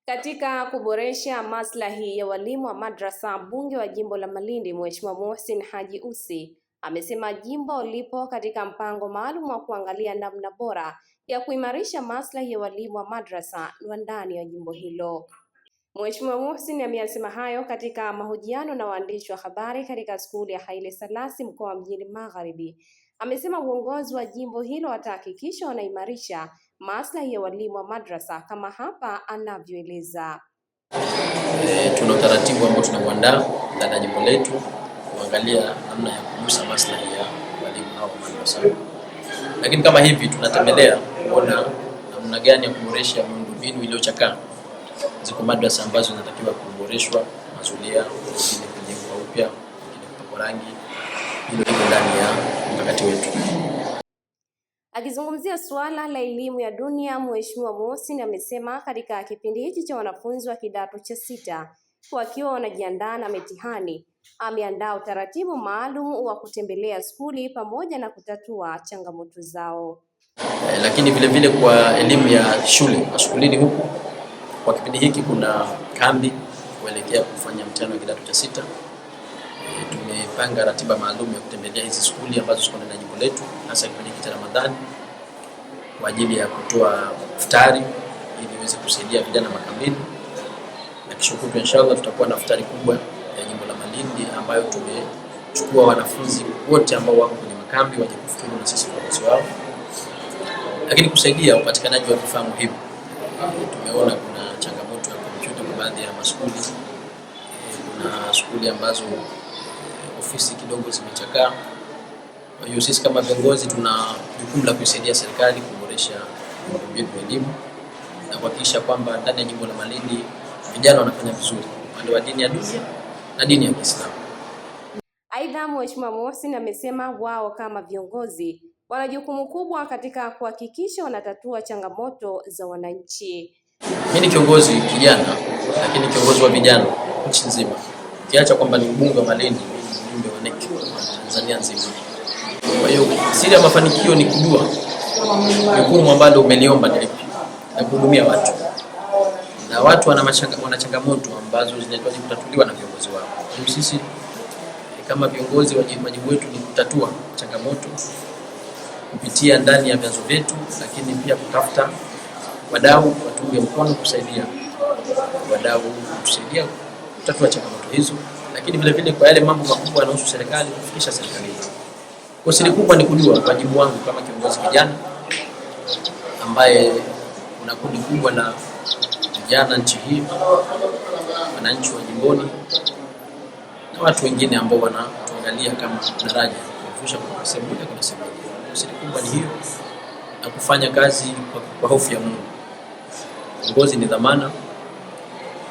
Katika kuboresha maslahi ya walimu wa madrasa, mbunge wa jimbo la Malindi Mheshimiwa Muhsin Haji Ussi amesema jimbo lipo katika mpango maalum wa kuangalia namna bora ya kuimarisha maslahi ya walimu wa madrasa wa ndani ya jimbo hilo. Mheshimiwa Muhsin ameyasema hayo katika mahojiano na waandishi wa habari katika skuli ya Haile Selassie mkoa wa Mjini Magharibi. Amesema uongozi wa jimbo hilo watahakikisha wanaimarisha maslahi ya walimu wa madrasa kama hapa anavyoeleza. Tuna utaratibu ambao tunauandaa ndani ya jimbo letu kuangalia namna ya kugusa maslahi ya walimu hao wa madrasa. Lakini kama hivi tunatembelea kuona namna gani ya kuboresha miundombinu iliyochakaa. Ziko madrasa ambazo zinatakiwa kuboreshwa, mazulia, nyingine kujengwa upya, nyingine kupakwa rangi. Hilo liko ndani ya mkakati wetu. Akizungumzia suala la elimu ya dunia, Mheshimiwa Muhsin amesema katika kipindi hiki cha wanafunzi wa kidato cha 6 wakiwa wanajiandaa na mitihani, ameandaa utaratibu maalum wa kutembelea skuli pamoja na kutatua changamoto zao. Lakini vile kwa elimu ya shule maskulini huku kwa kipindi hiki kuna kambi kuelekea kufanya mtihani wa kidato cha 6. Tumepanga ratiba maalum ya kutembelea hizi skuli ambazo ziko ndani ya jimbo letu, hasa kipindi cha Ramadhani kwa ajili ya kutoa iftari ili iweze kusaidia vijana makambini. Na kesho kutwa inshallah tutakuwa na iftari kubwa ya jimbo la Malindi ambayo tumechukua wanafunzi wote ambao wako kwenye makambi waje kufuturu na sisi viongozi wao. Lakini kusaidia upatikanaji wa vifaa muhimu. Tumeona kuna changamoto ya kompyuta kwa baadhi ya maskuli. Kuna skuli ambazo ofisi kidogo zimechakaa. Kwa hiyo sisi kama viongozi tuna jukumu la kusaidia serikali kuboresha miundombinu ya elimu na kuhakikisha kwamba ndani ya jimbo la Malindi vijana wanafanya vizuri upande wa dini ya dunia na dini ya Kiislamu. Aidha, Mheshimiwa Muhsin amesema wao kama viongozi wana jukumu kubwa katika kuhakikisha wanatatua changamoto za wananchi. Mimi ni kiongozi kijana, lakini kiongozi wa vijana nchi nzima. Kiacha kwamba ni mbunge wa Malindi, ni mbunge wa NEC Tanzania nzima. Kwa hiyo siri ya mafanikio ni kujua jukumu ambalo umeliomba ni lipi na kuhudumia watu. Na watu wana changamoto ambazo zinahitaji kutatuliwa na viongozi wao. Kwa hiyo sisi kama viongozi wajibu wetu ni kutatua changamoto kupitia ndani ya vyanzo vyetu, lakini pia kutafuta wadau watunge mkono kusaidia wadau kusaidia kutatua changamoto hizo, lakini vile kwa yale mambo makubwa yanayohusu serikali kufikisha serikalini. Kwa siri kubwa ni kujua wajibu wangu kama kiongozi kijana ambaye kuna kundi kubwa la vijana nchi hii, wananchi wa jimboni na watu wengine ambao wanatuangalia kama daraja kuvusha kutoka sehemu moja kwenda sehemu nyingine. Siri kubwa ni hiyo na kufanya kazi kwa hofu ya Mungu. Uongozi ni dhamana.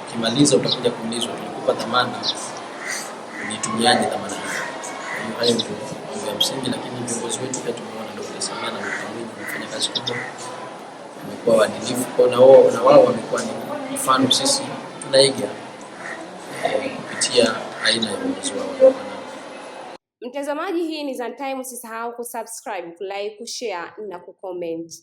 Ukimaliza utakuja kuulizwa tulikupa dhamana, ulitumiaje dhamana hiyo? Hayo ndio mambo ya msingi, lakini viongozi wetu pia tumeona Dr. Samia na Mtawini wamefanya kazi kubwa. Wamekuwa waadilifu kwa na wao wamekuwa ni mfano sisi tunaiga kupitia aina ya uongozi wao. Mtazamaji, hii ni Zantime, usisahau kusubscribe, kulike, kushare na kucomment.